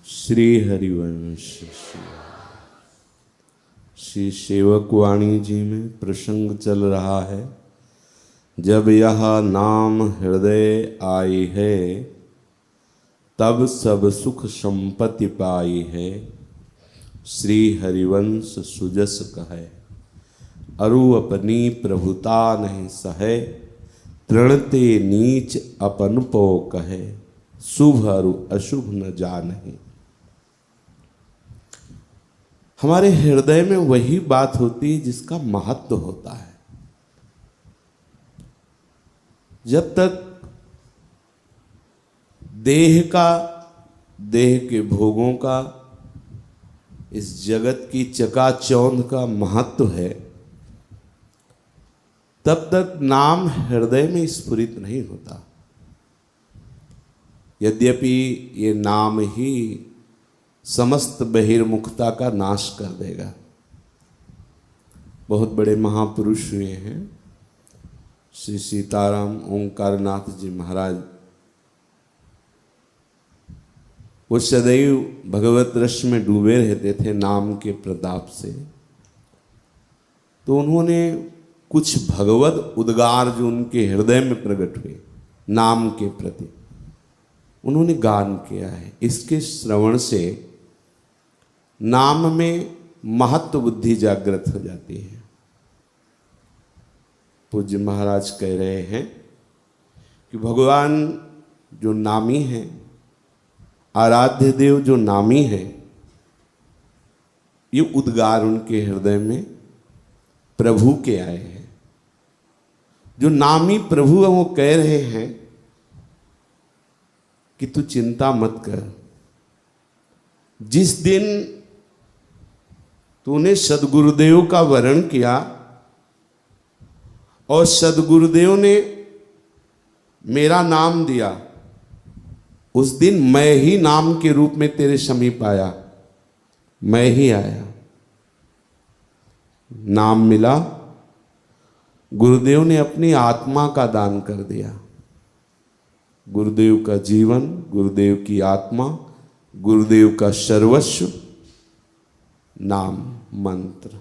श्री हरिवंश श्री सेवक वाणी जी में प्रसंग चल रहा है। जब यह नाम हृदय आई है, तब सब सुख संपत्ति पाई है। श्री हरिवंश सुजस कहे, अरु अपनी प्रभुता नहीं सहे। तृणते नीच अपन पो कहे, शुभ अरु अशुभ न जानहि। हमारे हृदय में वही बात होती है जिसका महत्व होता है। जब तक देह के भोगों का, इस जगत की चकाचौंध का महत्व है, तब तक नाम हृदय में स्फुरित नहीं होता। यद्यपि ये नाम ही समस्त बहिर्मुखता का नाश कर देगा। बहुत बड़े महापुरुष हुए हैं, श्री सीताराम ओंकारनाथ जी महाराज। वो सदैव भगवत रस में डूबे रहते थे नाम के प्रताप से। तो उन्होंने कुछ भगवत उद्गार जो उनके हृदय में प्रकट हुए नाम के प्रति, उन्होंने गान किया है। इसके श्रवण से नाम में महत्व बुद्धि जागृत हो जाती है। पूज्य महाराज कह रहे हैं कि भगवान जो नामी है, आराध्य देव जो नामी है, ये उद्गार उनके हृदय में प्रभु के आए हैं। जो नामी प्रभु है वो कह रहे हैं कि तू चिंता मत कर। जिस दिन तूने सदगुरुदेव का वरण किया और सदगुरुदेव ने मेरा नाम दिया, उस दिन मैं ही नाम के रूप में तेरे समीप आया, मैं ही आया। नाम मिला, गुरुदेव ने अपनी आत्मा का दान कर दिया। गुरुदेव का जीवन, गुरुदेव की आत्मा, गुरुदेव का सर्वस्व नाम मंत्र।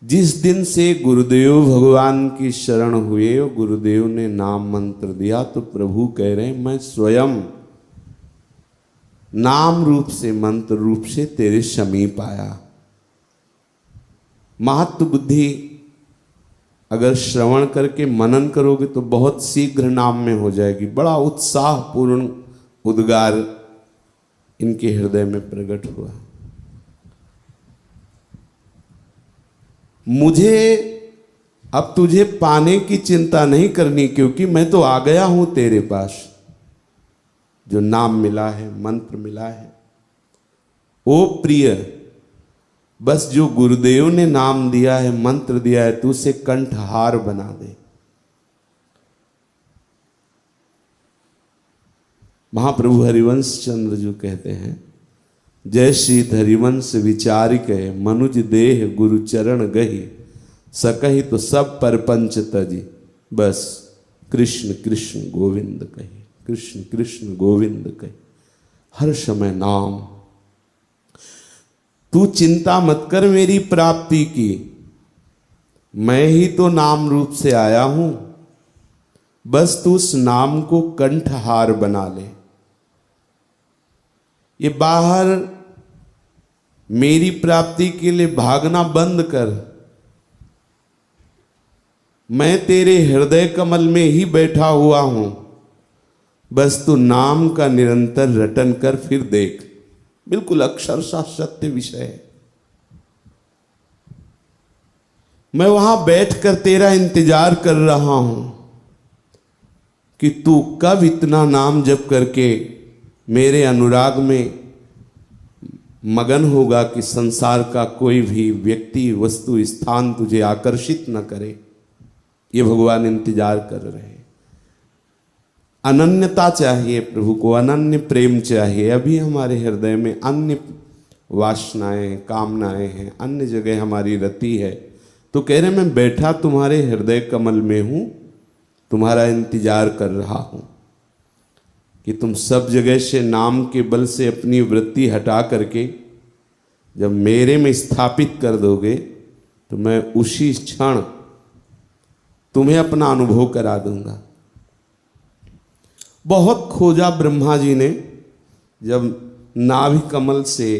जिस दिन से गुरुदेव भगवान की शरण हुए, गुरुदेव ने नाम मंत्र दिया, तो प्रभु कह रहे हैं मैं स्वयं नाम रूप से, मंत्र रूप से तेरे समीप आया। महत्व बुद्धि अगर श्रवण करके मनन करोगे तो बहुत शीघ्र नाम में हो जाएगी। बड़ा उत्साहपूर्ण उद्गार इनके हृदय में प्रकट हुआ। मुझे अब तुझे पाने की चिंता नहीं करनी, क्योंकि मैं तो आ गया हूं तेरे पास। जो नाम मिला है, मंत्र मिला है, ओ प्रिय, बस जो गुरुदेव ने नाम दिया है, मंत्र दिया है, तू उसे कंठहार बना दे। महाप्रभु हरिवंश चंद्र जो कहते हैं, जय श्री हरिवंश विचारिक मनुज देह गुरु चरण गही, सकही तो सब परपंच तजी, बस कृष्ण कृष्ण गोविंद कही, कृष्ण कृष्ण गोविंद कही। हर समय नाम। तू चिंता मत कर मेरी प्राप्ति की, मैं ही तो नाम रूप से आया हूं, बस तू उस नाम को कंठहार बना ले। ये बाहर मेरी प्राप्ति के लिए भागना बंद कर। मैं तेरे हृदय कमल में ही बैठा हुआ हूं, बस तू नाम का निरंतर रटन कर, फिर देख। बिल्कुल अक्षरशः सत्य विषय है। मैं वहां बैठकर तेरा इंतजार कर रहा हूं कि तू कब इतना नाम जप करके मेरे अनुराग में मगन होगा कि संसार का कोई भी व्यक्ति, वस्तु, स्थान तुझे आकर्षित न करे। ये भगवान इंतजार कर रहे हैं। अनन्यता चाहिए प्रभु को, अनन्य प्रेम चाहिए। अभी हमारे हृदय में अन्य वासनाएं, कामनाएं हैं, अन्य जगह हमारी रति है। तो कह रहे मैं बैठा तुम्हारे हृदय कमल में हूं, तुम्हारा इंतजार कर रहा हूं कि तुम सब जगह से नाम के बल से अपनी वृत्ति हटा करके जब मेरे में स्थापित कर दोगे तो मैं उसी क्षण तुम्हें अपना अनुभव करा दूंगा। बहुत खोजा ब्रह्मा जी ने, जब नाभि कमल से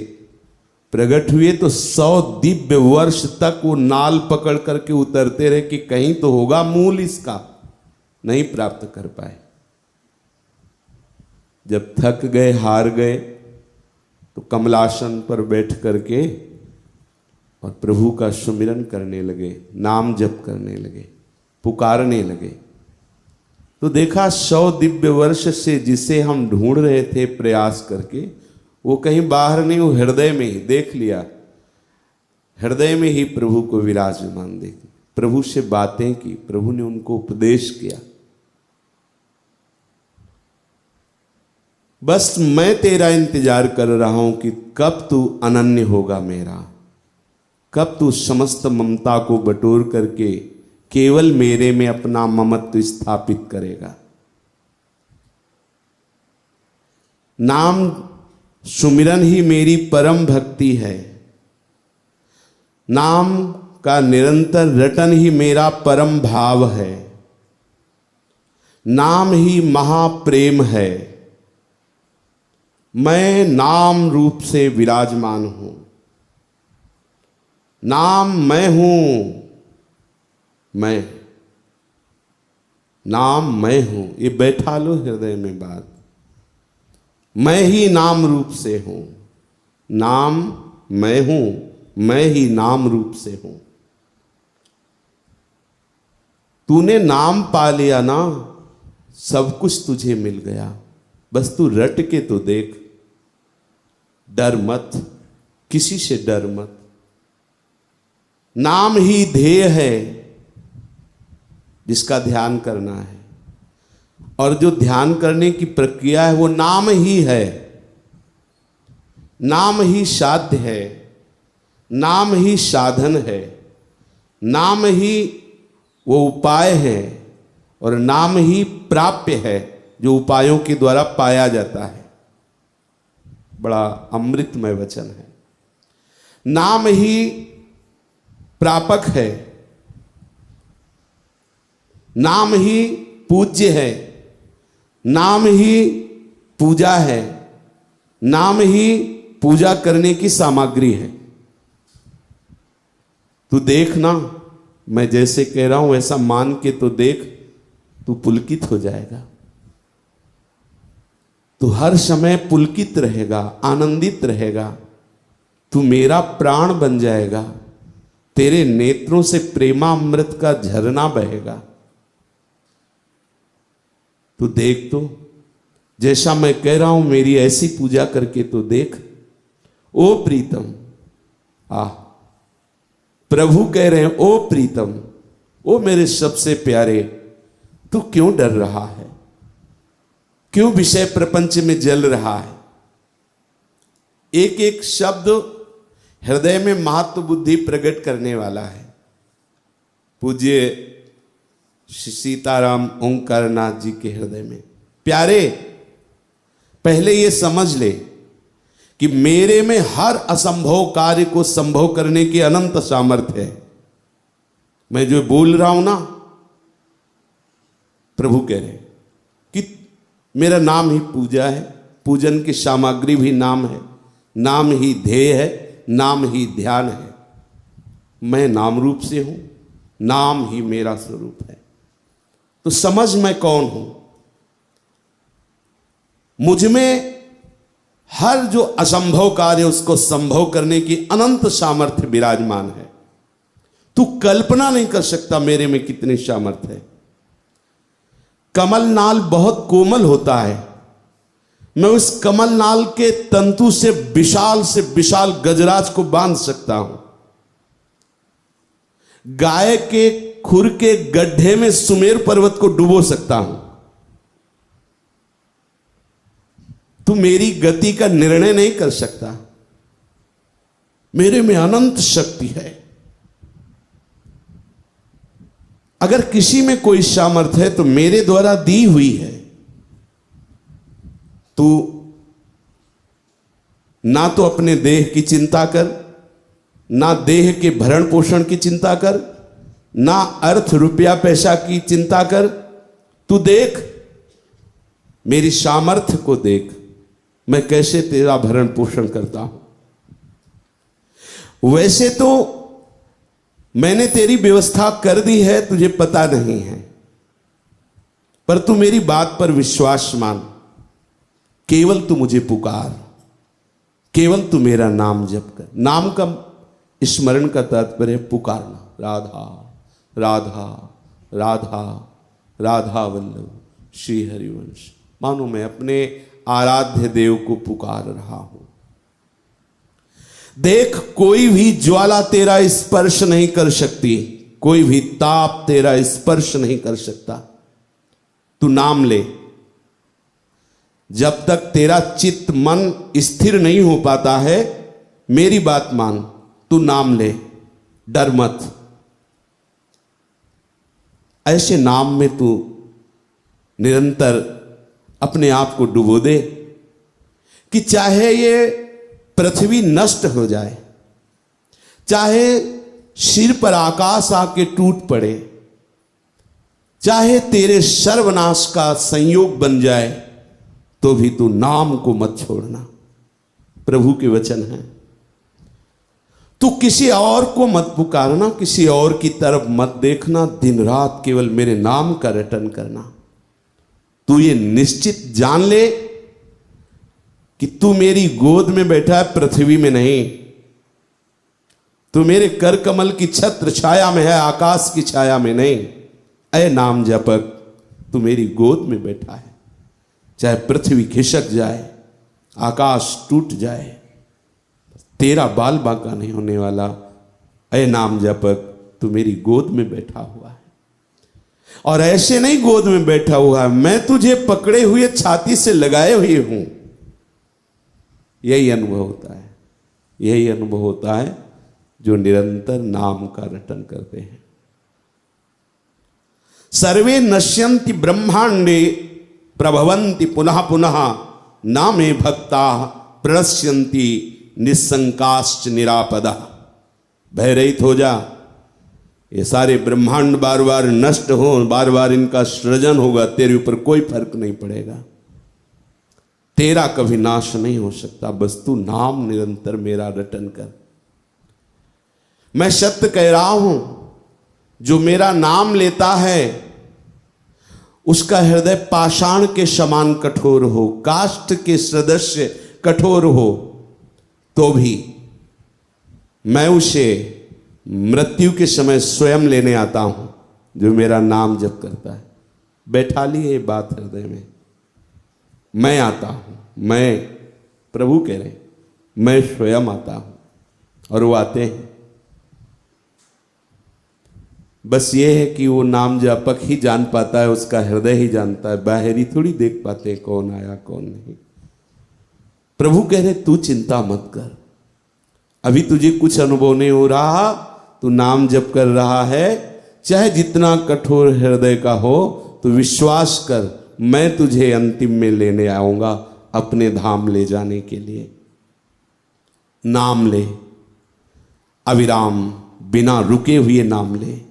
प्रकट हुए तो 100 दिव्य वर्ष तक वो नाल पकड़ करके उतरते रहे कि कहीं तो होगा मूल इसका, नहीं प्राप्त कर पाए। जब थक गए, हार गए, तो कमलासन पर बैठ करके और प्रभु का सुमिरन करने लगे, नाम जप करने लगे, पुकारने लगे। तो देखा 100 दिव्य वर्ष से जिसे हम ढूंढ रहे थे प्रयास करके, वो कहीं बाहर नहीं, वो हृदय में ही देख लिया। हृदय में ही प्रभु को विराजमान देख, प्रभु से बातें की, प्रभु ने उनको उपदेश किया। बस मैं तेरा इंतजार कर रहा हूं कि कब तू अनन्य होगा मेरा, कब तू समस्त ममता को बटोर करके केवल मेरे में अपना ममत्व स्थापित करेगा। नाम सुमिरन ही मेरी परम भक्ति है, नाम का निरंतर रटन ही मेरा परम भाव है, नाम ही महाप्रेम है। मैं नाम रूप से विराजमान हूं, नाम मैं हूं, मैं नाम मैं हूं। ये बैठा लो हृदय में बात, मैं ही नाम रूप से हूं, नाम मैं हूं, मैं ही नाम रूप से हूं। तूने नाम पा लिया ना, सब कुछ तुझे मिल गया। बस तू रट के तो देख, डर मत, किसी से डर मत। नाम ही ध्येय है जिसका ध्यान करना है, और जो ध्यान करने की प्रक्रिया है वो नाम ही है। नाम ही साध्य है, नाम ही साधन है, नाम ही वो उपाय है, और नाम ही प्राप्य है जो उपायों के द्वारा पाया जाता है। बड़ा अमृतमय वचन है। नाम ही प्रापक है, नाम ही पूज्य है, नाम ही पूजा है, नाम ही पूजा करने की सामग्री है। तू देख ना, मैं जैसे कह रहा हूं वैसा मान के तो देख, तू पुलकित हो जाएगा। तू हर समय पुलकित रहेगा, आनंदित रहेगा। तू मेरा प्राण बन जाएगा, तेरे नेत्रों से प्रेमामृत का झरना बहेगा। तू देख तो, जैसा मैं कह रहा हूं मेरी ऐसी पूजा करके तो देख। ओ प्रीतम, प्रभु कह रहे हैं, ओ प्रीतम, ओ मेरे सबसे प्यारे, तू क्यों डर रहा है, क्यों विषय प्रपंच में जल रहा है। एक एक शब्द हृदय में महत्व बुद्धि प्रकट करने वाला है। पूज्य सीताराम ओंकारनाथ जी के हृदय में, प्यारे, पहले ये समझ ले कि मेरे में हर असंभव कार्य को संभव करने की अनंत सामर्थ्य है। मैं जो बोल रहा हूं ना, प्रभु कह रहे हैं कि मेरा नाम ही पूजा है, पूजन की सामग्री भी नाम है, नाम ही ध्येय है, नाम ही ध्यान है। मैं नाम रूप से हूं, नाम ही मेरा स्वरूप है। तो समझ मैं कौन हूं। मुझ में हर जो असंभव कार्य उसको संभव करने की अनंत सामर्थ्य विराजमान है। तू कल्पना नहीं कर सकता मेरे में कितनी सामर्थ्य है। कमल नाल बहुत कोमल होता है, मैं उस कमल नाल के तंतु से विशाल गजराज को बांध सकता हूं। गाय के खुर के गड्ढे में सुमेर पर्वत को डुबो सकता हूं। तू मेरी गति का निर्णय नहीं कर सकता। मेरे में अनंत शक्ति है। अगर किसी में कोई सामर्थ्य है तो मेरे द्वारा दी हुई है। तू ना तो अपने देह की चिंता कर, ना देह के भरण पोषण की चिंता कर, ना अर्थ रुपया पैसा की चिंता कर। तू देख, मेरी सामर्थ्य को देख, मैं कैसे तेरा भरण पोषण करता हूं। वैसे तो मैंने तेरी व्यवस्था कर दी है, तुझे पता नहीं है, पर तू मेरी बात पर विश्वास मान। केवल तू मुझे पुकार, केवल तू मेरा नाम जप कर। नाम का स्मरण का तात्पर्य है पुकारना। राधा राधा राधा राधा वल्लभ श्री हरिवंश। मानो मैं अपने आराध्य देव को पुकार रहा हूं। देख, कोई भी ज्वाला तेरा स्पर्श नहीं कर सकती, कोई भी ताप तेरा स्पर्श नहीं कर सकता। तू नाम ले। जब तक तेरा चित्त मन स्थिर नहीं हो पाता है, मेरी बात मान, तू नाम ले, डर मत। ऐसे नाम में तू निरंतर अपने आप को डुबो दे कि चाहे ये पृथ्वी नष्ट हो जाए, चाहे सिर पर आकाश आके टूट पड़े, चाहे तेरे सर्वनाश का संयोग बन जाए, तो भी तू नाम को मत छोड़ना। प्रभु के वचन है। तू किसी और को मत पुकारना, किसी और की तरफ मत देखना, दिन रात केवल मेरे नाम का रटन करना। तू ये निश्चित जान ले कि तू मेरी गोद में बैठा है, पृथ्वी में नहीं। तू मेरे कर कमल की छत्र छाया में है, आकाश की छाया में नहीं। ऐ नाम जपक, तू मेरी गोद में बैठा है। चाहे पृथ्वी खिसक जाए, आकाश टूट जाए, तेरा बाल बांका नहीं होने वाला। ऐ नाम जपक, तू मेरी गोद में बैठा हुआ है। और ऐसे नहीं गोद में बैठा हुआ है, मैं तुझे पकड़े हुए छाती से लगाए हुए हूं। यही अनुभव होता है, यही अनुभव होता है जो निरंतर नाम का रटन करते हैं। सर्वे नश्यन्ति ब्रह्मांडे प्रभवन्ति पुनः पुनः, नामे भक्ता प्रणश्यन्ति निस्संकाश्च निरापदा। भयरहित हो जा। ये सारे ब्रह्मांड बार बार नष्ट हो, बार बार इनका सृजन होगा, तेरे ऊपर कोई फर्क नहीं पड़ेगा। तेरा कभी नाश नहीं हो सकता। बस तू नाम निरंतर मेरा रटन कर। मैं सत्य कह रहा हूं, जो मेरा नाम लेता है उसका हृदय पाषाण के समान कठोर हो, काष्ठ के सदृश कठोर हो, तो भी मैं उसे मृत्यु के समय स्वयं लेने आता हूं, जो मेरा नाम जप करता है। बैठा ली ये बात हृदय में। मैं आता हूं, मैं, प्रभु कह रहे, मैं स्वयं आता हूं, और वो आते हैं। बस ये है कि वो नाम जपक ही जान पाता है, उसका हृदय ही जानता है। बाहरी थोड़ी देख पाते कौन आया कौन नहीं। प्रभु कह रहे तू चिंता मत कर, अभी तुझे कुछ अनुभव नहीं हो रहा, तू नाम जप कर रहा है, चाहे जितना कठोर हृदय का हो, तो विश्वास कर, मैं तुझे अंतिम में लेने आऊंगा, अपने धाम ले जाने के लिए। नाम ले, अविराम, बिना रुके हुए नाम ले।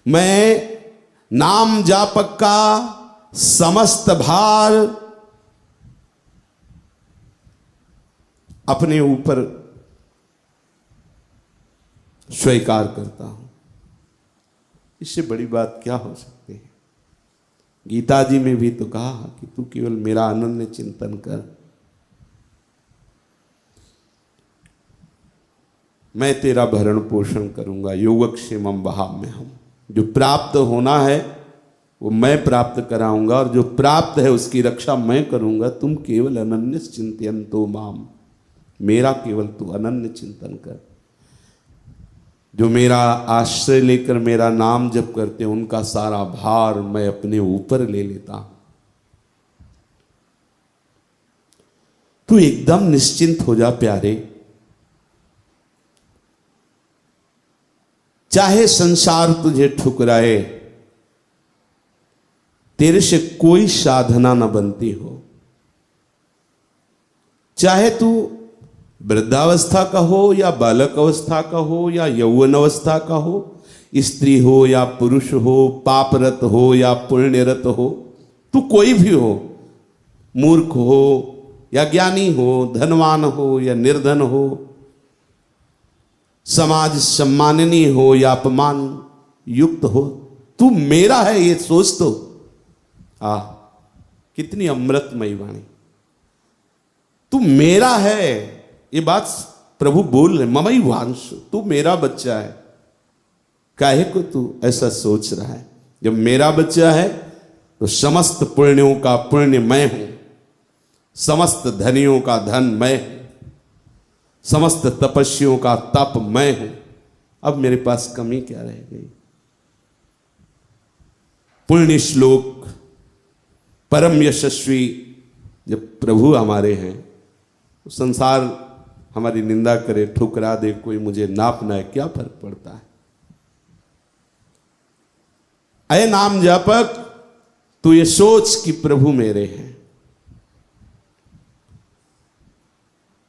मैं नाम जापक का समस्त भार अपने ऊपर स्वीकार करता हूं। इससे बड़ी बात क्या हो सकती है। गीता जी में भी तो कहा कि तू केवल मेरा अनन्य चिंतन कर, मैं तेरा भरण पोषण करूंगा। योगक्षेमम वहाम्यहम्। जो प्राप्त होना है वो मैं प्राप्त कराऊंगा, और जो प्राप्त है उसकी रक्षा मैं करूंगा। तुम केवल अनन्य चिंतयन्तो माम, मेरा केवल तू अनन्य चिंतन कर। जो मेरा आश्रय लेकर मेरा नाम जप करते हैं, उनका सारा भार मैं अपने ऊपर ले लेता हूं। तू एकदम निश्चिंत हो जा प्यारे। चाहे संसार तुझे ठुकराए, तेरे से कोई साधना न बनती हो, चाहे तू वृद्धावस्था का हो या बालक अवस्था का हो या यौवन अवस्था का हो, स्त्री हो या पुरुष हो, पापरत हो या पुण्यरत हो, तू कोई भी हो, मूर्ख हो या ज्ञानी हो, धनवान हो या निर्धन हो, समाज सम्माननीय हो या अपमान युक्त हो, तू मेरा है ये सोच तो। कितनी अमृतमयी वाणी। तू मेरा है ये बात प्रभु बोल रहे, ममई वांश, तू मेरा बच्चा है। काहे को तू ऐसा सोच रहा है? जब मेरा बच्चा है तो समस्त पुण्यों का पुण्य मैं हूं, समस्त धनियों का धन मैं हूं, समस्त तपस्वियों का तप मैं हूं। अब मेरे पास कमी क्या रह गई? पुण्य श्लोक परम यशस्वी जब प्रभु हमारे हैं, तो संसार हमारी निंदा करे, ठुकरा दे, कोई मुझे नापना है, क्या फर्क पड़ता है? अय नाम जापक, तू ये सोच कि प्रभु मेरे हैं।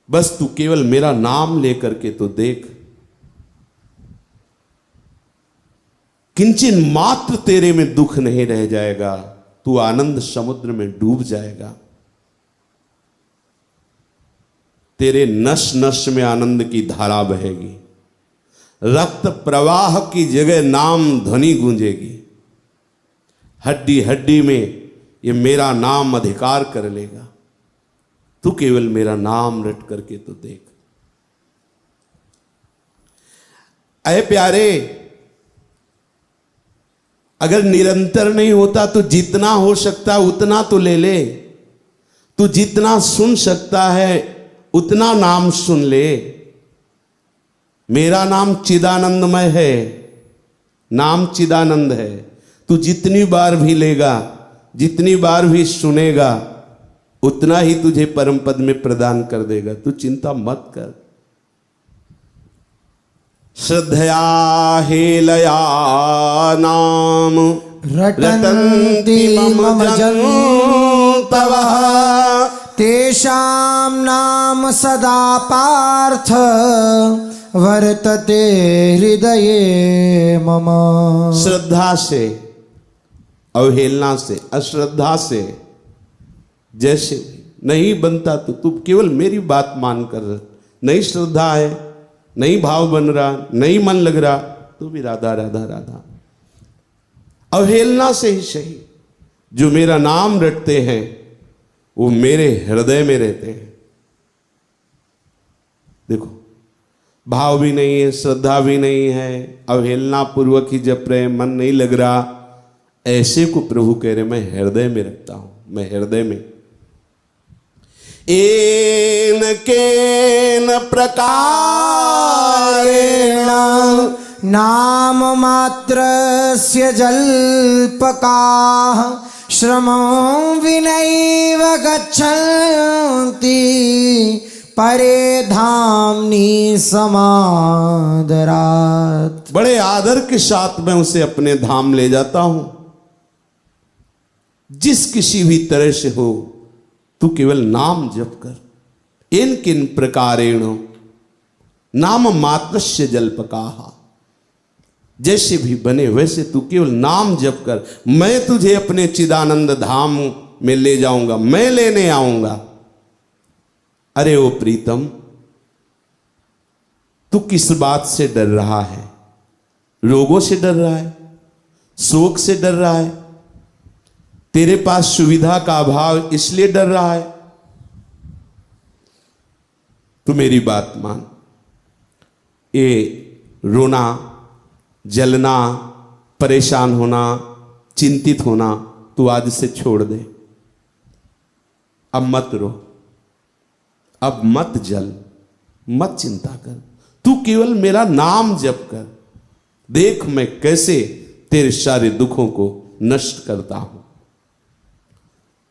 बस तू केवल मेरा नाम लेकर के तो देख, किंचन मात्र तेरे में दुख नहीं रह जाएगा, तू आनंद समुद्र में डूब जाएगा। तेरे नस नस में आनंद की धारा बहेगी, रक्त प्रवाह की जगह नाम ध्वनि गूंजेगी, हड्डी हड्डी में ये मेरा नाम अधिकार कर लेगा। तू केवल मेरा नाम रट करके तो देख। अरे प्यारे, अगर निरंतर नहीं होता तो जितना हो सकता उतना तो ले ले। तू जितना सुन सकता है उतना नाम सुन ले। मेरा नाम चिदानंदमय है, नाम चिदानंद है। तू जितनी बार भी लेगा, जितनी बार भी सुनेगा, उतना ही तुझे परम पद में प्रदान कर देगा। तू चिंता मत कर। श्रद्धया हेलया नाम रटन्ति मम जन्तवः, तेषां नाम सदा पार्थ वर्तते हृदये मम। श्रद्धा से, अवहेलना से, अश्रद्धा से जैसे नहीं बनता तो तू केवल मेरी बात मान कर। नहीं श्रद्धा है, नहीं भाव बन रहा, नहीं मन लग रहा, तो भी राधा राधा राधा। अवहेलना से ही सही, जो मेरा नाम रटते हैं वो मेरे हृदय में रहते हैं। देखो, भाव भी नहीं है, श्रद्धा भी नहीं है, अवहेलना पूर्वक ही जप रहे, मन नहीं लग रहा, ऐसे को प्रभु कह रहे मैं हृदय में रखता हूं, मैं हृदय में। एन केन प्रकारेण नाम मात्रस्य जल्पकाः श्रमं विनैव गच्छन्ति परे धामनि समादरात्। बड़े आदर के साथ मैं उसे अपने धाम ले जाता हूं। जिस किसी भी तरह से हो, तू केवल नाम जप कर। इन किन प्रकारेण नाम मात्रस्य जल्पकाः, जैसे भी बने वैसे तू केवल नाम जप कर। मैं तुझे अपने चिदानंद धाम में ले जाऊंगा, मैं लेने आऊंगा। अरे ओ प्रीतम, तू किस बात से डर रहा है? रोगों से डर रहा है? शोक से डर रहा है? तेरे पास सुविधा का अभाव इसलिए डर रहा है? तू मेरी बात मान। ये रोना, जलना, परेशान होना, चिंतित होना तू आज से छोड़ दे। अब मत रो, अब मत जल, मत चिंता कर। तू केवल मेरा नाम जप कर। देख मैं कैसे तेरे सारे दुखों को नष्ट करता हूं।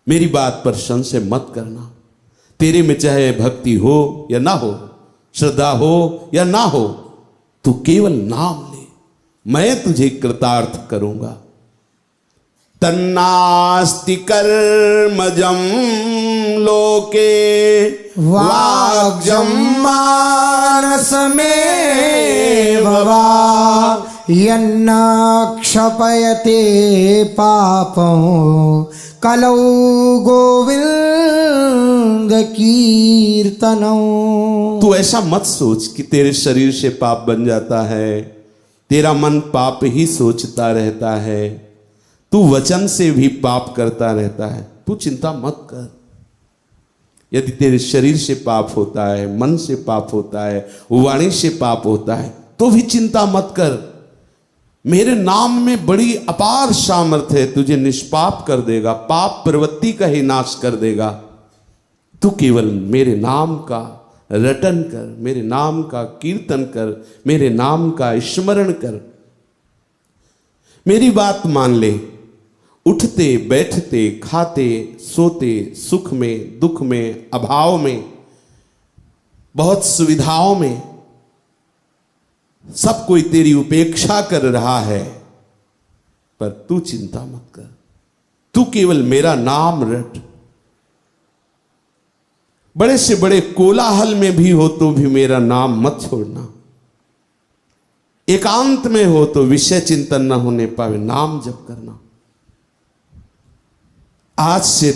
मेरी बात पर संशय मत करना। तेरे में चाहे भक्ति हो या ना हो, श्रद्धा हो या ना हो, तू केवल नाम ले, मैं तुझे कृतार्थ करूंगा। तन्नास्ति कर्मजं लोके वाग्जम्मानसमेव वा यन्न क्षपयते पापं कलौ गोविंद कीर्तनौ। तू ऐसा मत सोच कि तेरे शरीर से पाप बन जाता है, तेरा मन पाप ही सोचता रहता है, तू वचन से भी पाप करता रहता है। तू चिंता मत कर। यदि तेरे शरीर से पाप होता है, मन से पाप होता है, वाणी से पाप होता है, तो भी चिंता मत कर। मेरे नाम में बड़ी अपार सामर्थ्य है, तुझे निष्पाप कर देगा, पाप प्रवृत्ति का ही नाश कर देगा। तू केवल मेरे नाम का रटन कर, मेरे नाम का कीर्तन कर, मेरे नाम का स्मरण कर। मेरी बात मान ले। उठते बैठते खाते सोते, सुख में दुख में अभाव में, बहुत सुविधाओं में सब कोई तेरी उपेक्षा कर रहा है, पर तू चिंता मत कर। तू केवल मेरा नाम रट। बड़े से बड़े कोलाहल में भी हो तो भी मेरा नाम मत छोड़ना। एकांत में हो तो विषय चिंतन न होने पावे, नाम जप करना। आज से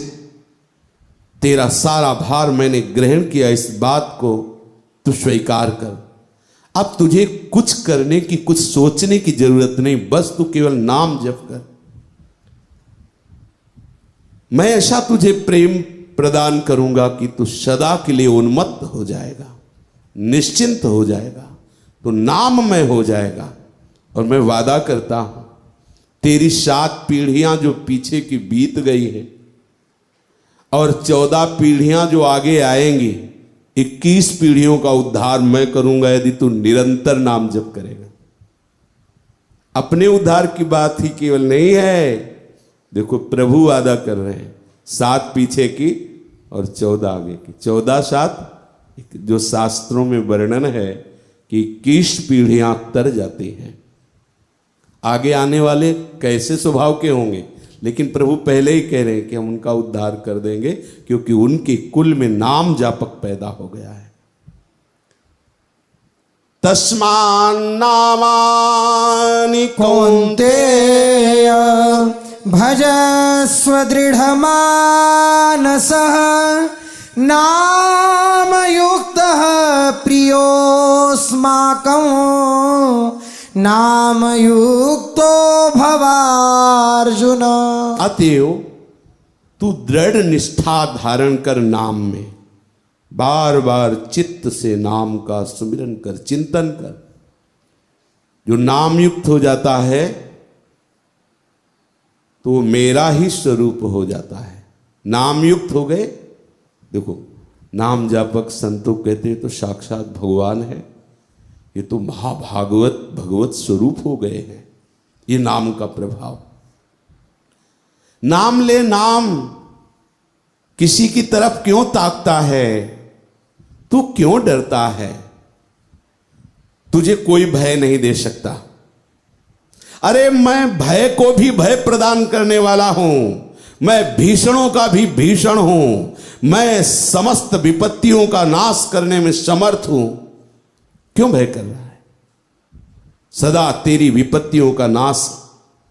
तेरा सारा भार मैंने ग्रहण किया, इस बात को तू स्वीकार कर। अब तुझे कुछ करने की, कुछ सोचने की जरूरत नहीं, बस तू केवल नाम जप कर। मैं ऐसा तुझे प्रेम प्रदान करूंगा कि तू सदा के लिए उन्मत्त हो जाएगा, निश्चिंत हो जाएगा, तो नाममय हो जाएगा। और मैं वादा करता हूं, तेरी 7 पीढ़ियां जो पीछे की बीत गई हैं और 14 पीढ़ियां जो आगे आएंगी, 21 पीढ़ियों का उद्धार मैं करूंगा यदि तू निरंतर नाम जप करेगा। अपने उद्धार की बात ही केवल नहीं है। देखो प्रभु वादा कर रहे हैं, 7 पीछे की और 14 आगे की। 14 7 जो शास्त्रों में वर्णन है कि 21 पीढ़ियां तर जाती हैं। आगे आने वाले कैसे स्वभाव के होंगे, लेकिन प्रभु पहले ही कह रहे हैं कि हम उनका उद्धार कर देंगे, क्योंकि उनके कुल में नाम जापक पैदा हो गया है। तस्मान् नामानि कौन्तेय भजस्व दृढमानसः नामयुक्तः प्रियोऽस्माकं नामयुक्तो भवार्जुन। अतएव तू दृढ़ निष्ठा धारण कर, नाम में बार बार चित्त से नाम का सुमिरन कर, चिंतन कर। जो नाम युक्त हो जाता है तो मेरा ही स्वरूप हो जाता है। नाम युक्त हो गए, देखो नाम जापक संतों कहते हैं तो साक्षात भगवान है, ये तो महाभागवत भगवत स्वरूप हो गए हैं। ये नाम का प्रभाव। नाम ले, नाम किसी की तरफ क्यों ताकता है? तू क्यों डरता है? तुझे कोई भय नहीं दे सकता। अरे मैं भय को भी भय प्रदान करने वाला हूं, मैं भीषणों का भी भीषण हूं, मैं समस्त विपत्तियों का नाश करने में समर्थ हूं। क्यों भय कर रहा है? सदा तेरी विपत्तियों का नाश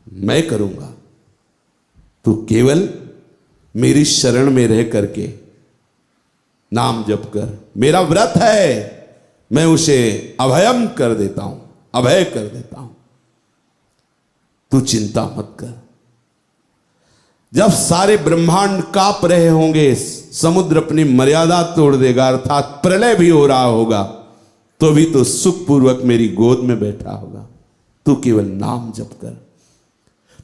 मैं करूंगा। तू केवल मेरी शरण में रह करके नाम जप कर। मेरा व्रत है, मैं उसे अभयम कर देता हूं, अभय कर देता हूं। तू चिंता मत कर। जब सारे ब्रह्मांड कांप रहे होंगे, समुद्र अपनी मर्यादा तोड़ देगा, अर्थात प्रलय भी हो रहा होगा, तो भी तो सुखपूर्वक मेरी गोद में बैठा होगा। तू केवल नाम जप कर।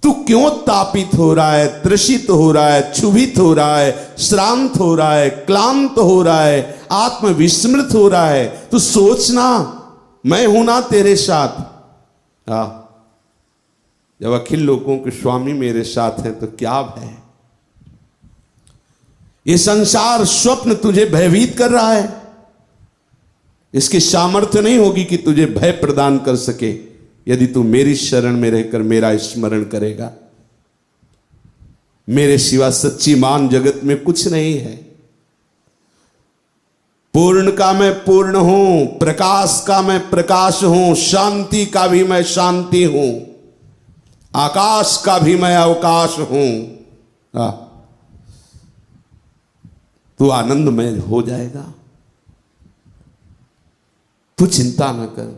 तू क्यों तापित हो रहा है, त्रसित हो रहा है, क्षुभित हो रहा है, श्रांत हो रहा है, क्लांत हो रहा है, आत्मविस्मृत हो रहा है? तू सोचना, मैं हूं ना तेरे साथ। जब अखिल लोकों के स्वामी मेरे साथ हैं तो क्या भय? ये संसार स्वप्न तुझे भयभीत कर रहा है, इसकी सामर्थ्य नहीं होगी कि तुझे भय प्रदान कर सके यदि तू मेरी शरण में रहकर मेरा स्मरण करेगा। मेरे सिवा सच्ची मान जगत में कुछ नहीं है। पूर्ण का मैं पूर्ण हूं, प्रकाश का मैं प्रकाश हूं, शांति का भी मैं शांति हूं, आकाश का भी मैं अवकाश हूं। तू आनंदमय हो जाएगा, तू चिंता न कर।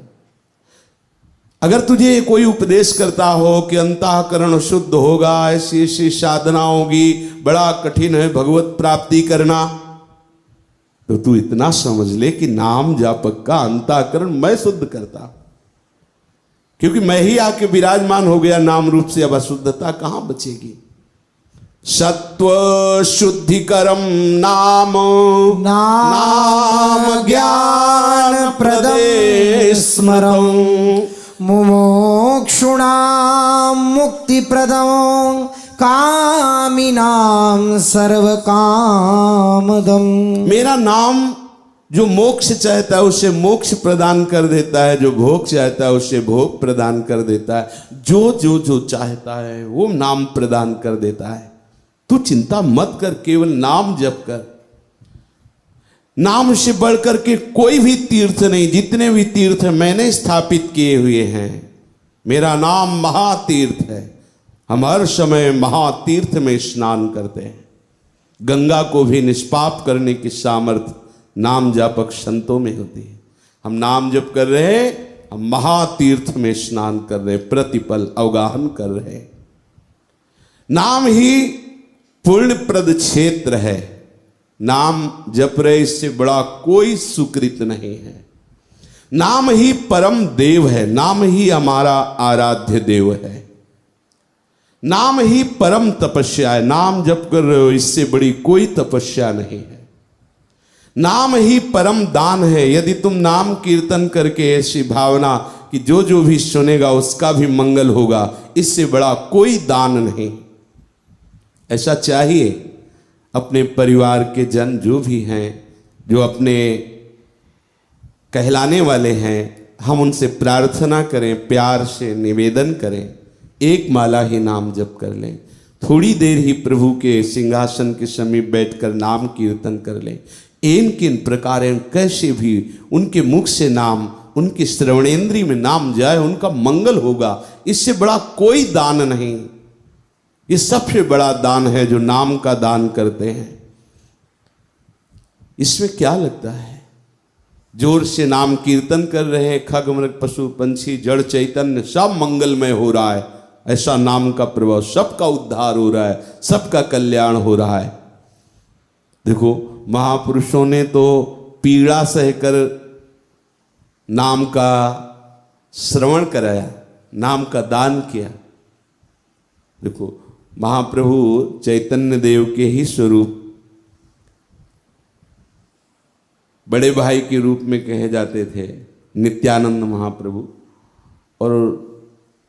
अगर तुझे कोई उपदेश करता हो कि अंतःकरण शुद्ध होगा, ऐसी ऐसी साधना होगी, बड़ा कठिन है भगवत प्राप्ति करना, तो तू इतना समझ ले कि नाम जापक का अंतःकरण मैं शुद्ध करता, क्योंकि मैं ही आके विराजमान हो गया नाम रूप से। अब अशुद्धता कहां बचेगी। सत्व शुद्धिकरम नाम, नाम ज्ञान प्रदम स्मरम, मुमुक्षुणाम मुक्ति प्रदम, कामिनाम सर्व कामदम। मेरा नाम जो मोक्ष चाहता है उसे मोक्ष प्रदान कर देता है, जो भोग चाहता है उसे भोग प्रदान कर देता है, जो चाहता है वो नाम प्रदान कर देता है। तू चिंता मत कर, केवल नाम जप कर। नाम से बढ़कर के कोई भी तीर्थ नहीं, जितने भी तीर्थ मैंने स्थापित किए हुए हैं, मेरा नाम महातीर्थ है। हम हर समय महातीर्थ में स्नान करते हैं। गंगा को भी निष्पाप करने की सामर्थ्य नाम जापक संतों में होती है। हम नाम जप कर रहे हैं, हम महातीर्थ में स्नान कर रहे हैं, प्रतिपल अवगाहन कर रहे हैं। नाम ही पुण्य प्रद क्षेत्र है। नाम जप रहे, इससे बड़ा कोई सुकृत नहीं है। नाम ही परम देव है, नाम ही हमारा आराध्य देव है, नाम ही परम तपस्या है। नाम जप कर रहे हो, इससे बड़ी कोई तपस्या नहीं है। नाम ही परम दान है। यदि तुम नाम कीर्तन करके ऐसी भावना कि जो भी सुनेगा उसका भी मंगल होगा, इससे बड़ा कोई दान नहीं। ऐसा चाहिए अपने परिवार के जन जो भी हैं, जो अपने कहलाने वाले हैं, हम उनसे प्रार्थना करें, प्यार से निवेदन करें, एक माला ही नाम जप कर लें। थोड़ी देर ही प्रभु के सिंहासन के समीप बैठकर नाम कीर्तन कर लें। इन किन प्रकार कैसे भी उनके मुख से नाम, उनकी श्रवणेन्द्री में नाम जाए, उनका मंगल होगा। इससे बड़ा कोई दान नहीं। ये सबसे बड़ा दान है जो नाम का दान करते हैं। इसमें क्या लगता है? जोर से नाम कीर्तन कर रहे हैं, खग मृग पशु पंछी जड़ चैतन्य सब मंगलमय हो रहा है। ऐसा नाम का प्रभाव, सबका उद्धार हो रहा है, सबका कल्याण हो रहा है। देखो, महापुरुषों ने तो पीड़ा सहकर नाम का श्रवण कराया, नाम का दान किया। देखो, महाप्रभु चैतन्य देव के ही स्वरूप बड़े भाई के रूप में कहे जाते थे, नित्यानंद महाप्रभु, और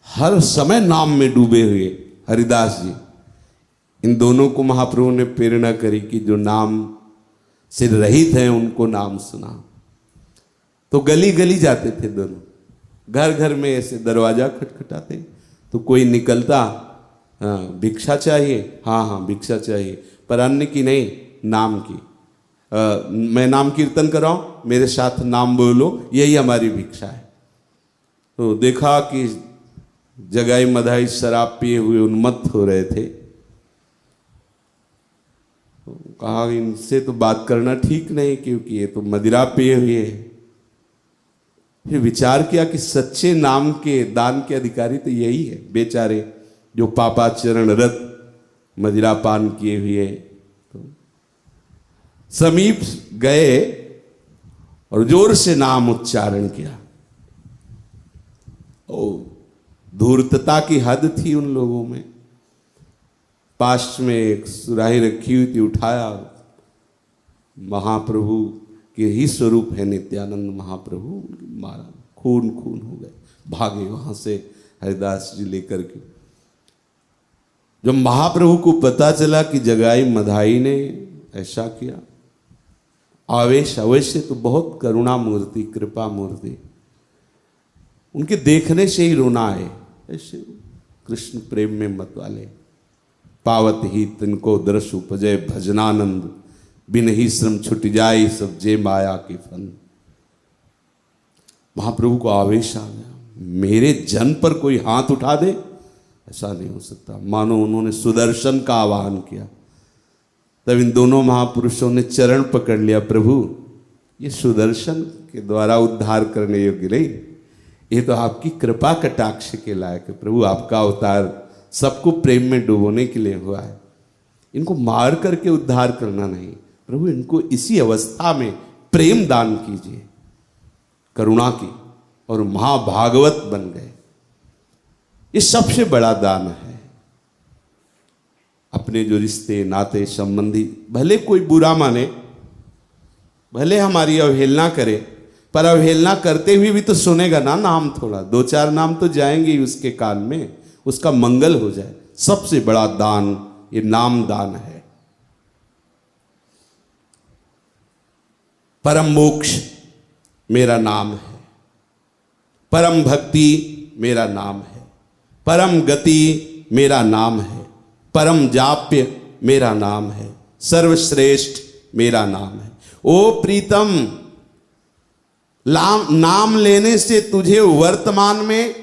हर समय नाम में डूबे हुए हरिदास जी। इन दोनों को महाप्रभु ने प्रेरणा करी कि जो नाम से रहित हैं उनको नाम सुना। तो गली गली जाते थे दोनों, घर घर में ऐसे दरवाजा खटखटाते, तो कोई निकलता, भिक्षा चाहिए, हाँ भिक्षा चाहिए, पर अन्य की नहीं, नाम की। मैं नाम कीर्तन कर रहा हूं, मेरे साथ नाम बोलो, यही हमारी भिक्षा है। तो देखा कि जगाई मधाई शराब पिए हुए उन्मत्त हो रहे थे। तो कहा इनसे तो बात करना ठीक नहीं, क्योंकि ये तो मदिरा पिए हुए है। फिर विचार किया कि सच्चे नाम के दान के अधिकारी तो यही है, बेचारे जो पापाचरण रत मदिरा पान किए हुए। तो समीप गए और जोर से नाम उच्चारण किया। ओ, धूर्तता की हद थी उन लोगों में। पास में एक सुराही रखी हुई थी, उठाया, महाप्रभु के ही स्वरूप है नित्यानंद महाप्रभु, मारा, खून खून हो गए, भागे वहां से हरिदास जी लेकर के। जब महाप्रभु को पता चला कि जगाई मधाई ने ऐसा किया, आवेश अवश्य तो बहुत करुणा मूर्ति, कृपा मूर्ति, उनके देखने से ही रोना आए। ऐसे कृष्ण प्रेम में मत वाले, पावत ही तिनको दर्श उपजय भजनानंद, बिन ही श्रम छुट जाए सब जे माया के फन। महाप्रभु को आवेश आ गया, मेरे जन पर कोई हाथ उठा दे, ऐसा नहीं हो सकता। मानो उन्होंने सुदर्शन का आवाहन किया। तब इन दोनों महापुरुषों ने चरण पकड़ लिया, प्रभु ये सुदर्शन के द्वारा उद्धार करने योग्य नहीं, ये तो आपकी कृपा कटाक्ष के लायक है। प्रभु आपका अवतार सबको प्रेम में डुबोने के लिए हुआ है, इनको मार करके उद्धार करना नहीं। प्रभु इनको इसी अवस्था में प्रेम दान कीजिए, करुणा की, और महाभागवत बन गए। ये सबसे बड़ा दान है। अपने जो रिश्ते नाते संबंधी भले कोई बुरा माने, भले हमारी अवहेलना करे, पर अवहेलना करते हुए भी तो सुनेगा ना नाम, थोड़ा दो चार नाम तो जाएंगे ही उसके कान में, उसका मंगल हो जाए। सबसे बड़ा दान ये नाम दान है। परम मोक्ष मेरा नाम है, परम भक्ति मेरा नाम है, परम गति मेरा नाम है, परम जाप्य मेरा नाम है, सर्वश्रेष्ठ मेरा नाम है। ओ प्रीतम, नाम लेने से तुझे वर्तमान में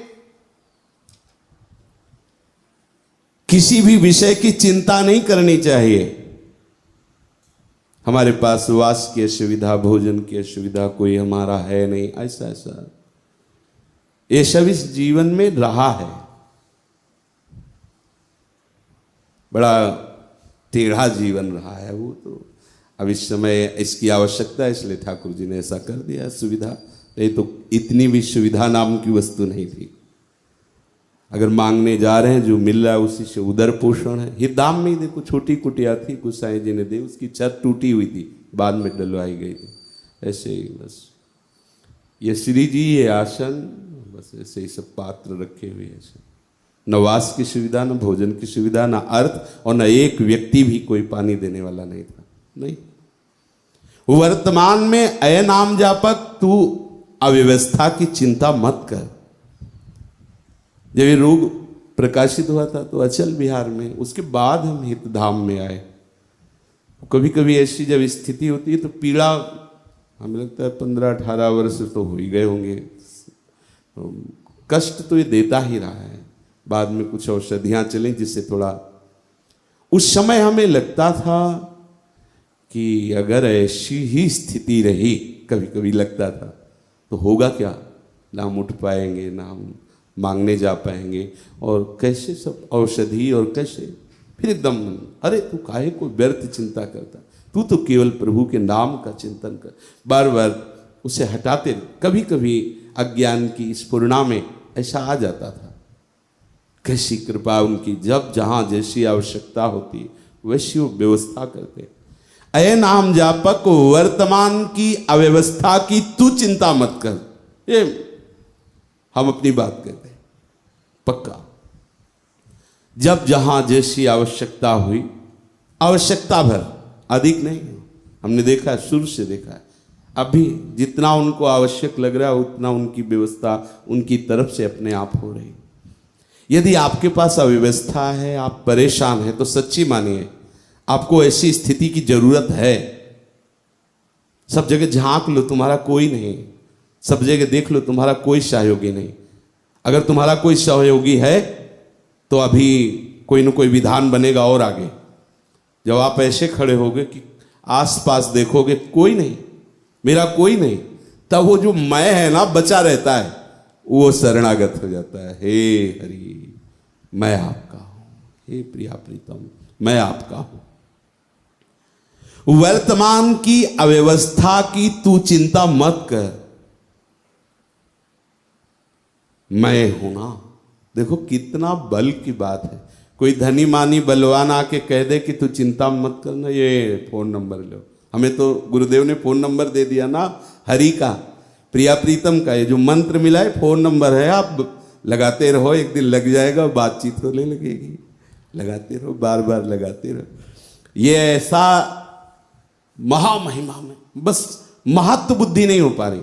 किसी भी विषय की चिंता नहीं करनी चाहिए। हमारे पास वास की सुविधा, भोजन की सुविधा कोई हमारा है नहीं, ऐसा ये सब इस जीवन में रहा है। बड़ा टेढ़ा जीवन रहा है वो तो। अब इस समय इसकी आवश्यकता है, इसलिए ठाकुर जी ने ऐसा कर दिया सुविधा, नहीं तो इतनी भी सुविधा नाम की वस्तु नहीं थी। अगर मांगने जा रहे हैं, जो मिल रहा है उसी से उदर पोषण है। ये दाम में ही देखो, छोटी कुटिया थी, गुसाई जी ने दी, उसकी छत टूटी हुई थी, बाद में डलवाई गई थी। ऐसे ही बस ये श्री जी, ये आसन, बस ऐसे ही सब पात्र रखे हुए ऐसे। न वास की सुविधा, न भोजन की सुविधा, न अर्थ, और न एक व्यक्ति भी कोई पानी देने वाला नहीं था। नहीं, वर्तमान में अय नाम जापक, तू अव्यवस्था की चिंता मत कर। जब ये रोग प्रकाशित हुआ था तो अचल बिहार में, उसके बाद हम हितधाम में आए। कभी कभी ऐसी जब स्थिति होती है तो पीड़ा, हमें लगता है 15-18 वर्ष तो हो ही गए होंगे, तो कष्ट तो ये देता ही रहा है। बाद में कुछ औषधियाँ चलें जिससे थोड़ा, उस समय हमें लगता था कि अगर ऐसी ही स्थिति रही, कभी कभी लगता था, तो होगा क्या, ना हम उठ पाएंगे, ना हम मांगने जा पाएंगे, और कैसे सब औषधि, और कैसे फिर एकदम, अरे तू काहे को व्यर्थ चिंता करता, तू तो केवल प्रभु के नाम का चिंतन कर। बार बार उसे हटाते। कभी कभी अज्ञान की स्फुरणा में ऐसा आ जाता था। कैसी कृपा उनकी, जब जहाँ जैसी आवश्यकता होती वैसी वो व्यवस्था करते। अय नाम जापक, वर्तमान की अव्यवस्था की तू चिंता मत कर। ये हम अपनी बात कहते हैं पक्का। जब जहां जैसी आवश्यकता हुई, आवश्यकता भर, अधिक नहीं। हमने देखा है, शुरू से देखा है, अभी जितना उनको आवश्यक लग रहा है उतना उनकी व्यवस्था उनकी तरफ से अपने आप हो रही। यदि आपके पास अव्यवस्था है, आप परेशान हैं, तो सच्ची मानिए आपको ऐसी स्थिति की जरूरत है। सब जगह झांक लो, तुम्हारा कोई नहीं। सब जगह देख लो, तुम्हारा कोई सहयोगी नहीं। अगर तुम्हारा कोई सहयोगी है तो अभी कोई न कोई विधान बनेगा और आगे। जब आप ऐसे खड़े होगे कि आसपास देखोगे कोई नहीं, मेरा कोई नहीं, तब वो जो मैं है ना बचा रहता है, वो शरणागत हो जाता है। हे हरि, मैं आपका हूं, हे प्रिया प्रीतम, मैं आपका हूं। वर्तमान की अव्यवस्था की तू चिंता मत कर, मैं हूं ना। देखो कितना बल की बात है। कोई धनी मानी बलवान आके कह दे कि तू चिंता मत करना, ये फोन नंबर लो। हमें तो गुरुदेव ने फोन नंबर दे दिया ना, हरि का, प्रिया प्रीतम का, ये जो मंत्र मिला है फोन नंबर है, आप लगाते रहो, एक दिन लग जाएगा, बातचीत होने लगेगी। लगाते रहो, बार बार लगाते रहो। ये ऐसा महामहिमा में बस महत्व बुद्धि नहीं हो पा रही।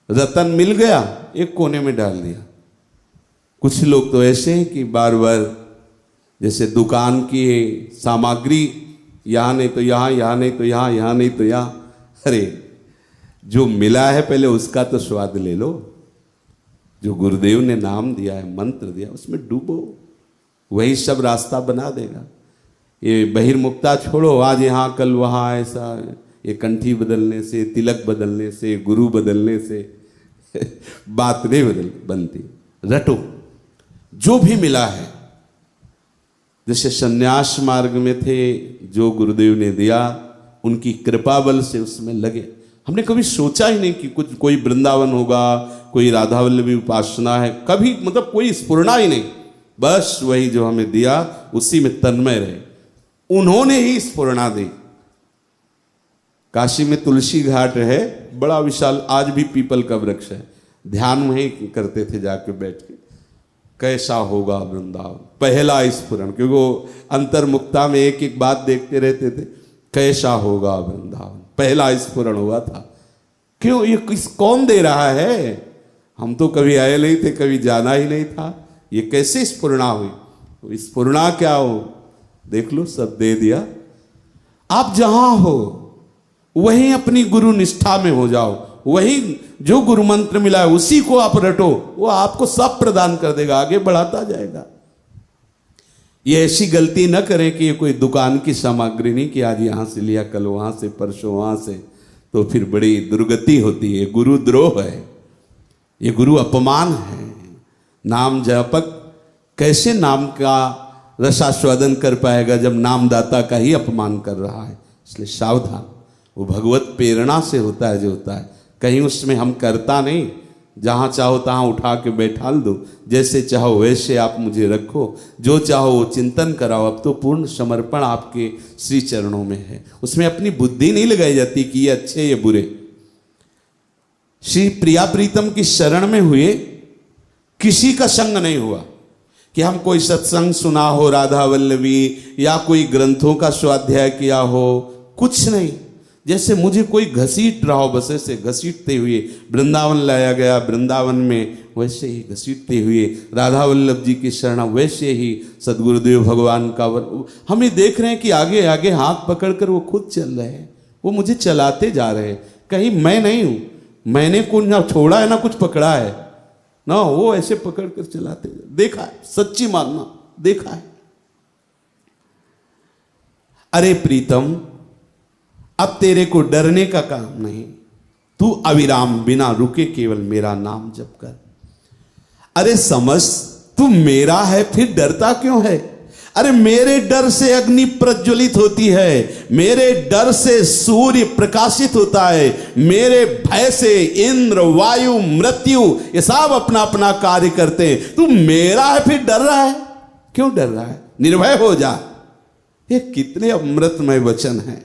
रतन मिल गया, एक कोने में डाल दिया। कुछ लोग तो ऐसे हैं कि बार बार जैसे दुकान की सामग्री यहाँ नहीं तो यहाँ, यहाँ नहीं तो यहाँ, यहाँ नहीं तो यहाँ। अरे जो मिला है पहले उसका तो स्वाद ले लो। जो गुरुदेव ने नाम दिया है, मंत्र दिया, उसमें डूबो, वही सब रास्ता बना देगा। ये बहिर्मुखता छोड़ो, आज यहाँ कल वहाँ, ऐसा ये कंठी बदलने से, तिलक बदलने से, गुरु बदलने से बात नहीं बनती। रटो जो भी मिला है। जैसे संन्यास मार्ग में थे, जो गुरुदेव ने दिया उनकी कृपा बल से उसमें लगे। हमने कभी सोचा ही नहीं कि कुछ कोई वृंदावन होगा, कोई राधा वल्लभी उपासना है, कभी मतलब कोई स्फुरना ही नहीं। बस वही जो हमें दिया उसी में तन्मय रहे। उन्होंने ही स्फुरना दी। काशी में तुलसी घाट है, बड़ा विशाल, आज भी पीपल का वृक्ष है। ध्यान वहीं करते थे जाके बैठ के। कैसा होगा वृंदावन, पहला स्फुरण, क्योंकि वो अंतर्मुक्ता में एक एक बात देखते रहते थे। कैसा होगा वृंदावन, पहला स्फुरण हुआ था। क्यों, ये कौन दे रहा है? हम तो कभी आए नहीं थे, कभी जाना ही नहीं था। ये कैसे स्फुरणा हुई? स्फुरणा क्या हो, देख लो, सब दे दिया। आप जहां हो वहीं अपनी गुरु निष्ठा में हो जाओ, वही जो गुरु मंत्र मिला है उसी को आप रटो, वो आपको सब प्रदान कर देगा, आगे बढ़ाता जाएगा। ये ऐसी गलती न करें कि ये कोई दुकान की सामग्री नहीं कि आज यहां से लिया, कल वहां से, परसों वहां से, तो फिर बड़ी दुर्गति होती है। गुरु द्रोह है, ये गुरु अपमान है। नाम जपक कैसे नाम का रसास्वादन कर पाएगा जब नामदाता का ही अपमान कर रहा है? इसलिए सावधान। वो भगवत प्रेरणा से होता है जो होता है, कहीं उसमें हम करता नहीं। जहाँ चाहो तहाँ उठा के बैठा दो, जैसे चाहो वैसे आप मुझे रखो, जो चाहो वो चिंतन कराओ। अब तो पूर्ण समर्पण आपके श्री चरणों में है। उसमें अपनी बुद्धि नहीं लगाई जाती कि ये अच्छे ये बुरे। श्री प्रिया प्रीतम की शरण में हुए, किसी का संग नहीं हुआ कि हम कोई सत्संग सुना हो राधा वल्लभी, या कोई ग्रंथों का स्वाध्याय किया हो, कुछ नहीं। जैसे मुझे कोई घसीट रहा हो, बस ऐसे घसीटते हुए वृंदावन लाया गया, वृंदावन में वैसे ही घसीटते हुए राधा वल्लभ जी की शरण, वैसे ही सदगुरुदेव भगवान का हमें देख रहे हैं कि आगे आगे हाथ पकड़कर वो खुद चल रहे हैं, वो मुझे चलाते जा रहे हैं। कहीं मैं नहीं हूं, मैंने कुछ ना छोड़ा है ना कुछ पकड़ा है ना, वो ऐसे पकड़ कर चलाते। देखा है, सच्ची मानना, देखा है। अरे प्रीतम, अब तेरे को डरने का काम नहीं, तू अविराम बिना रुके केवल मेरा नाम जप कर। अरे समझ, तू मेरा है फिर डरता क्यों है? अरे मेरे डर से अग्नि प्रज्वलित होती है, मेरे डर से सूर्य प्रकाशित होता है, मेरे भय से इंद्र वायु मृत्यु ये सब अपना अपना कार्य करते हैं। तू मेरा है फिर डर रहा है? क्यों डर रहा है? निर्भय हो जा। ये कितने अमृतमय वचन हैं।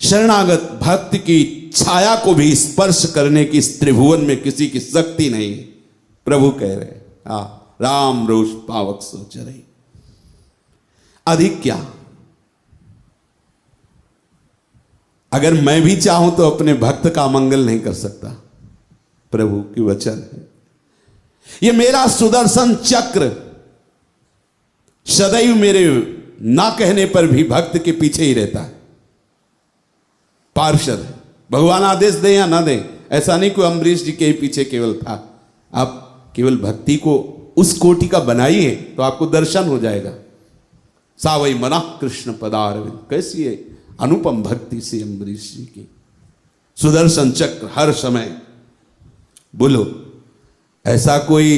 शरणागत भक्त की छाया को भी स्पर्श करने की इस त्रिभुवन में किसी की शक्ति नहीं। प्रभु कह रहे राम रोष पावक सोच रही, अधिक क्या? अगर मैं भी चाहूं तो अपने भक्त का मंगल नहीं कर सकता। प्रभु की वचन है। ये मेरा सुदर्शन चक्र सदैव मेरे ना कहने पर भी भक्त के पीछे ही रहता है। पार्षद है, भगवान आदेश दे या ना दे, ऐसा नहीं कोई अम्बरीश जी के ही पीछे केवल था। आप केवल भक्ति को उस कोटि का बनाइए तो आपको दर्शन हो जाएगा। सावई मना कृष्ण पदारविंद, कैसी है अनुपम भक्ति से अम्बरीश जी की। सुदर्शन चक्र हर समय, बोलो ऐसा कोई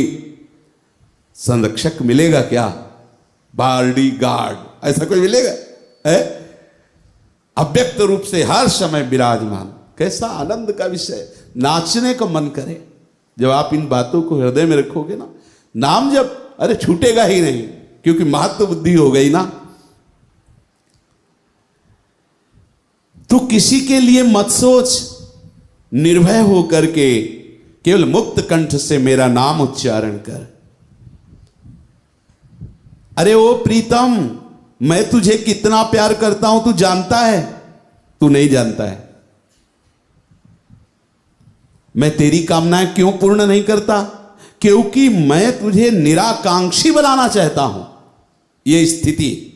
संरक्षक मिलेगा क्या? बार्डी गार्ड ऐसा कोई मिलेगा? है अव्यक्त रूप से हर समय विराजमान। कैसा आनंद का विषय, नाचने का मन करे जब आप इन बातों को हृदय में रखोगे ना। नाम जब अरे छूटेगा ही नहीं, क्योंकि महत्व बुद्धि हो गई ना। तो किसी के लिए मत सोच, निर्भय होकर के केवल मुक्त कंठ से मेरा नाम उच्चारण कर। अरे ओ प्रीतम, मैं तुझे कितना प्यार करता हूं तू जानता है? तू नहीं जानता है। मैं तेरी कामनाएं क्यों पूर्ण नहीं करता? क्योंकि मैं तुझे निराकांक्षी बनाना चाहता हूं। ये स्थिति,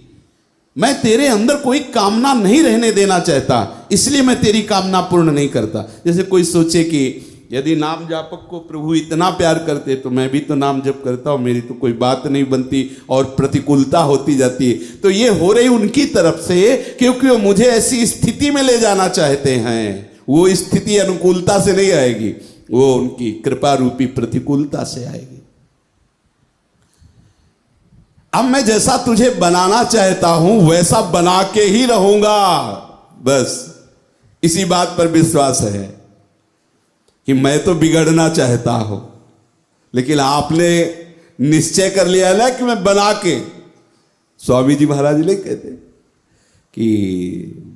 मैं तेरे अंदर कोई कामना नहीं रहने देना चाहता, इसलिए मैं तेरी कामना पूर्ण नहीं करता। जैसे कोई सोचे कि यदि नाम जापक को प्रभु इतना प्यार करते तो मैं भी तो नाम जप करता हूं, मेरी तो कोई बात नहीं बनती और प्रतिकूलता होती जाती है। तो ये हो रही उनकी तरफ से, क्योंकि वो मुझे ऐसी स्थिति में ले जाना चाहते हैं। वो स्थिति अनुकूलता से नहीं आएगी, वो उनकी कृपा रूपी प्रतिकूलता से आएगी। अब मैं जैसा तुझे बनाना चाहता हूं वैसा बना के ही रहूंगा, बस इसी बात पर विश्वास है कि मैं तो बिगड़ना चाहता हूं, लेकिन आपने निश्चय कर लिया ना कि मैं बना के। स्वामी जी महाराज ने कहते कि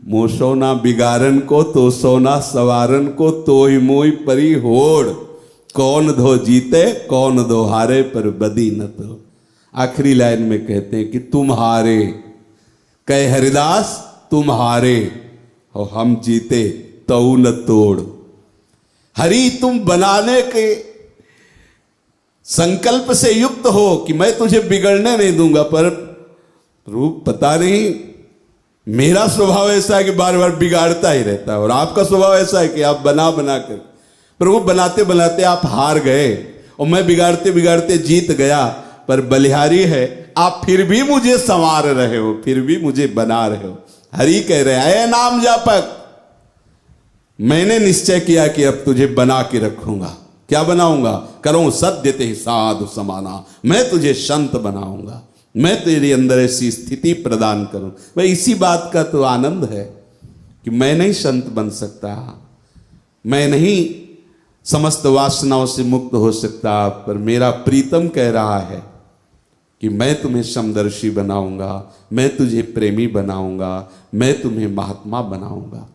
मोसोना बिगाड़न को तो सोना सवारन को, तो ही मोई परी होड़, कौन धो जीते कौन दो हारे पर बदी न तो। आखिरी लाइन में कहते हैं कि तुम हारे, कहे हरिदास तुम हारे और हम जीते तो न तोड़। हरि तुम बनाने के संकल्प से युक्त हो कि मैं तुझे बिगड़ने नहीं दूंगा, पर रूप पता नहीं मेरा स्वभाव ऐसा है कि बार बार बिगाड़ता ही रहता है, और आपका स्वभाव ऐसा है कि आप बना बना कर, प्रभु बनाते बनाते आप हार गए और मैं बिगाड़ते बिगाड़ते जीत गया। पर बलिहारी है, आप फिर भी मुझे संवार रहे हो, फिर भी मुझे बना रहे हो। हरि कह रहे हैं, नाम जापक, मैंने निश्चय किया कि अब तुझे बना के रखूंगा। क्या बनाऊंगा? करूं सद्य ते साधु समाना, मैं तुझे संत बनाऊंगा, मैं तेरे अंदर ऐसी स्थिति प्रदान करूं। भाई इसी बात का तो आनंद है कि मैं नहीं संत बन सकता, मैं नहीं समस्त वासनाओं से मुक्त हो सकता, पर मेरा प्रीतम कह रहा है कि मैं तुम्हें समदर्शी बनाऊंगा, मैं तुझे प्रेमी बनाऊंगा, मैं तुम्हें महात्मा बनाऊंगा।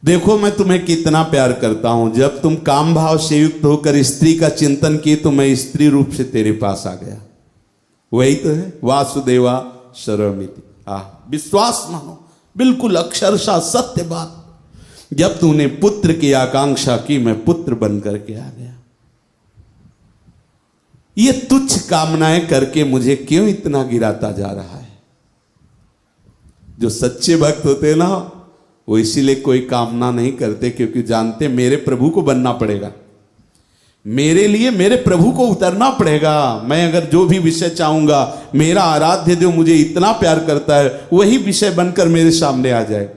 देखो मैं तुम्हें कितना प्यार करता हूं। जब तुम काम भाव से युक्त होकर स्त्री का चिंतन किए तो मैं स्त्री रूप से तेरे पास आ गया। वही तो है वासुदेवा शरमिति। विश्वास मानो, बिल्कुल अक्षरशः सत्य बात। जब तूने पुत्र की आकांक्षा की, मैं पुत्र बन करके आ गया। ये तुच्छ कामनाएं करके मुझे क्यों इतना गिराता जा रहा है? जो सच्चे भक्त होते ना, वो इसीलिए कोई कामना नहीं करते, क्योंकि जानते मेरे प्रभु को बनना पड़ेगा, मेरे लिए मेरे प्रभु को उतरना पड़ेगा। मैं अगर जो भी विषय चाहूंगा, मेरा आराध्य जो मुझे इतना प्यार करता है वही विषय बनकर मेरे सामने आ जाए,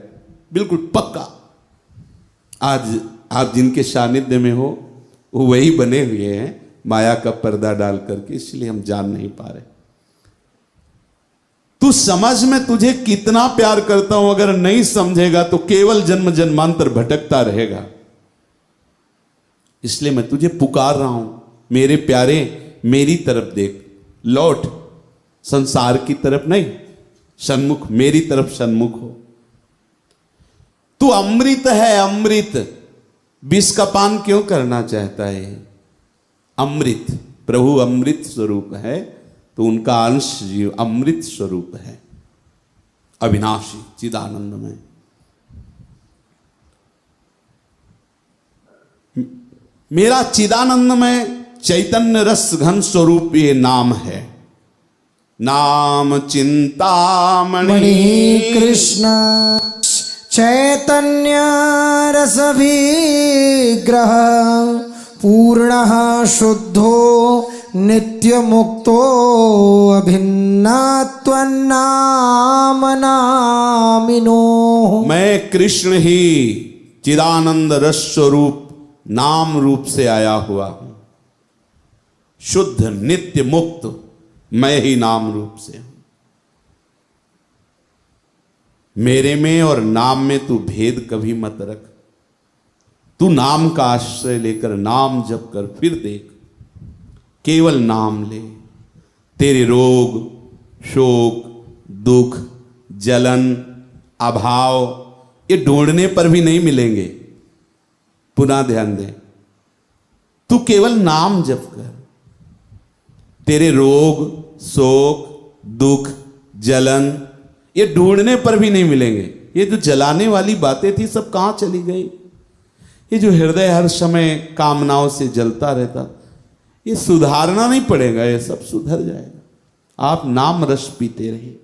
बिल्कुल पक्का। आज आप जिनके सानिध्य में हो वो वही बने हुए हैं माया का पर्दा डाल करके, इसलिए हम जान नहीं पा रहे। तू समझ में तुझे कितना प्यार करता हूं, अगर नहीं समझेगा तो केवल जन्म जन्मांतर भटकता रहेगा। इसलिए मैं तुझे पुकार रहा हूं, मेरे प्यारे मेरी तरफ देख, लौट, संसार की तरफ नहीं, सन्मुख, मेरी तरफ सन्मुख हो। तू अमृत है, अमृत, विष का पान क्यों करना चाहता है? अमृत, प्रभु अमृत स्वरूप है, तो उनका अंश जीव अमृत स्वरूप है, अविनाशी चिदानंद में। मेरा चिदानंद में चैतन्य रस घन स्वरूप ये नाम है। नाम चिंतामणि कृष्ण चैतन्य रस विग्रह पूर्णः शुद्धो नित्य मुक्तो अभिन्नात्वन्नाम नामिनो। मैं कृष्ण ही चिदानंद रस स्वरूप नाम रूप से आया हुआ हूं, शुद्ध नित्य मुक्त मैं ही नाम रूप से हूं। मेरे में और नाम में तू भेद कभी मत रख। तू नाम का आश्रय लेकर नाम जप कर, फिर देख, केवल नाम ले, तेरे रोग, शोक, दुख, जलन, अभाव ये ढूंढने पर भी नहीं मिलेंगे। पुनः ध्यान दे, तू केवल नाम जप कर, तेरे रोग, शोक, दुख, जलन ये ढूंढने पर भी नहीं मिलेंगे। ये जो जलाने वाली बातें थी सब कहां चली गई? ये जो हृदय हर समय कामनाओं से जलता रहता, ये सुधारना नहीं पड़ेगा, ये सब सुधर जाएगा। आप नाम रस पीते रहिए।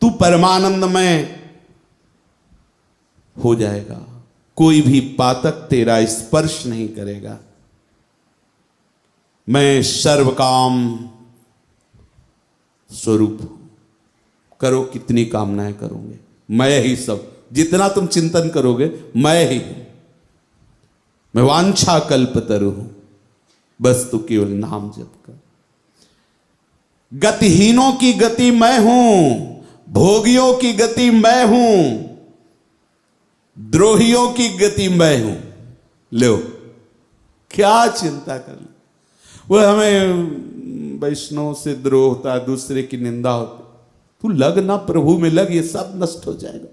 तू परमानंदमय हो जाएगा, कोई भी पातक तेरा स्पर्श नहीं करेगा। मैं सर्वकाम स्वरूप हूं। करो कितनी कामनाएं करोगे, मैं ही सब, जितना तुम चिंतन करोगे मैं ही हूं। मैं वांछा कल्पतरु हूं, बस तू केवल नाम जप कर। गतिहीनों की गति मैं हूं, भोगियों की गति मैं हूं, द्रोहियों की गति मैं हूं। लो, क्या चिंता कर ली। वो हमें वैष्णव से द्रोह होता है, दूसरे की निंदा होती, तू लग ना प्रभु में लग, ये सब नष्ट हो जाएगा,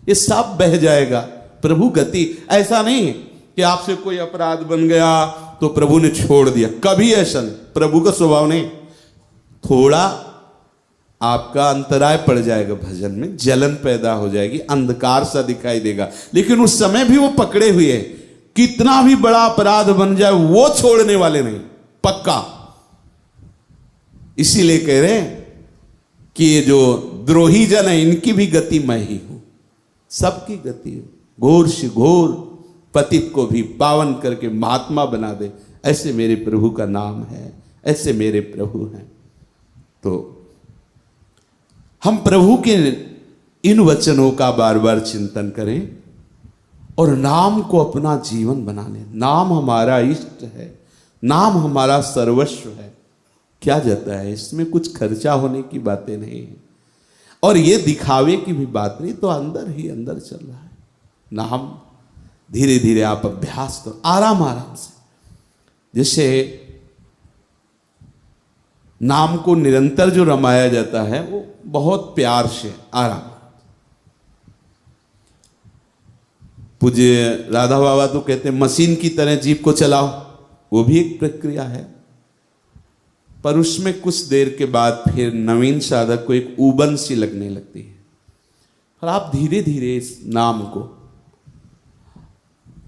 ये सब बह जाएगा। प्रभु गति ऐसा नहीं कि आपसे कोई अपराध बन गया तो प्रभु ने छोड़ दिया, कभी ऐसा नहीं। प्रभु का स्वभाव नहीं। थोड़ा आपका अंतराय पड़ जाएगा, भजन में जलन पैदा हो जाएगी, अंधकार सा दिखाई देगा, लेकिन उस समय भी वो पकड़े हुए हैं। कितना भी बड़ा अपराध बन जाए वो छोड़ने वाले नहीं, पक्का। इसीलिए कह रहे हैं कि ये जो द्रोही जन है इनकी भी गति मैं ही हूं, सबकी गति है। घोर से घोर पतित को भी पावन करके महात्मा बना दे, ऐसे मेरे प्रभु का नाम है, ऐसे मेरे प्रभु हैं। तो हम प्रभु के इन वचनों का बार बार चिंतन करें और नाम को अपना जीवन बना लें। नाम हमारा इष्ट है, नाम हमारा सर्वस्व है। क्या जाता है इसमें, कुछ खर्चा होने की बातें नहीं है और ये दिखावे की भी बात नहीं, तो अंदर ही अंदर चल रहा है नाम। धीरे धीरे आप अभ्यास करो, आराम आराम से। जैसे नाम को निरंतर जो रमाया जाता है वो बहुत प्यार से, आराम। पूज्य राधा बाबा तो कहते हैं मशीन की तरह जीप को चलाओ, वो भी एक प्रक्रिया है, पर उसमें कुछ देर के बाद फिर नवीन साधक को एक ऊबन सी लगने लगती है। और आप धीरे धीरे इस नाम को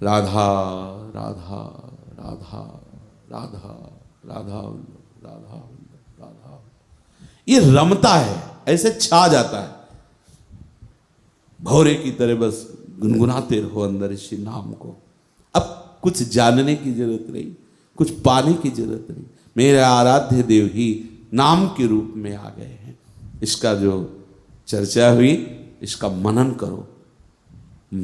राधा राधा राधा राधा राधा राधा राधा, ये रमता है, ऐसे छा जाता है, भौरे की तरह बस गुनगुनाते रहो अंदर इसी नाम को। अब कुछ जानने की जरूरत नहीं, कुछ पाने की जरूरत नहीं, मेरे आराध्य देव ही नाम के रूप में आ गए हैं। इसका जो चर्चा हुई, इसका मनन करो।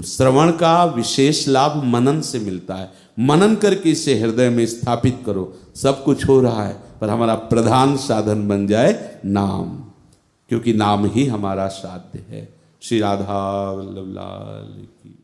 श्रवण का विशेष लाभ मनन से मिलता है। मनन करके इसे हृदय में स्थापित करो। सब कुछ हो रहा है, पर हमारा प्रधान साधन बन जाए नाम, क्योंकि नाम ही हमारा साध्य है। श्री राधा वल्लभ लाल की।